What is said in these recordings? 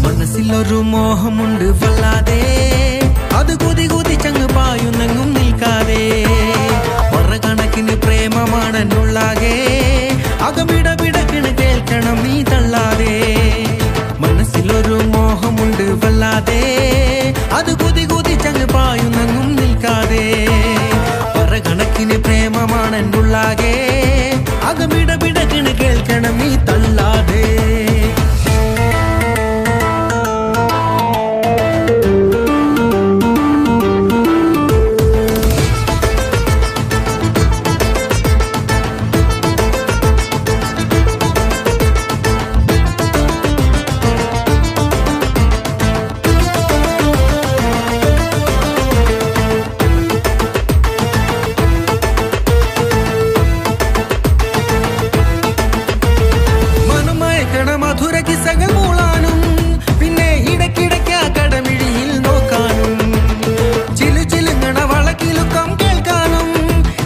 മനസ്സിലൊരു മോഹമുണ്ട് വല്ലാതെ, അത് കുതി കുതിച്ചങ്ങ് പായുന്നെങ്ങും നിൽക്കാതെ. പറകണക്കിന് പ്രേമമാണെന്നുള്ളാകെ, അകമിടപിടക്കിന് കേൾക്കണം നീ തള്ളാതെ. മനസ്സിലൊരു മോഹമുണ്ട് വല്ലാതെ, അത് കുതി കുതിച്ചങ്ങ് പായുന്നെങ്ങും നിൽക്കാതെ. പറകണക്കിന് പ്രേമമാണെന്നുള്ളാകെ, അകമിടപിടക്കിന് കേൾക്കണം നീ തള്ളാതെ. മധുര കിസ്സകൾ മൂളാനും, പിന്നെ ഇടയ്ക്കിടയ്ക്ക് കടമിഴിയിൽ നോക്കാനും, ചിലുചിലുങ്ങണ വളക്കിലുക്കം കേൾക്കാനും,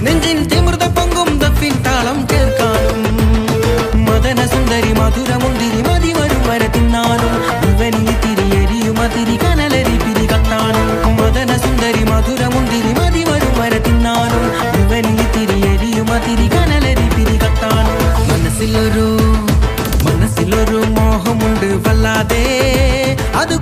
നെഞ്ചിൽ തിമിർത പൊങ്കും ദഫിൻ താളം കേൾക്കാനും. മദന സുന്ദരി മധുരമുന്തിരി മതി വരും വരെ തിന്നാനും, ഇവനിൽ തിരിയെരിയും അതിരി കനലരി പിരി കത്താനും. മദന സുന്ദരി മധുരമുന്തിരി മതി വരും വരെ തിന്നാനും, ഇവനിൽ തിരിയെരിയും അതിരി കനലരി പിരി കത്താനും. മനസ്സിലൊരു മോഹമുണ്ട് വല്ലാതെ, അത്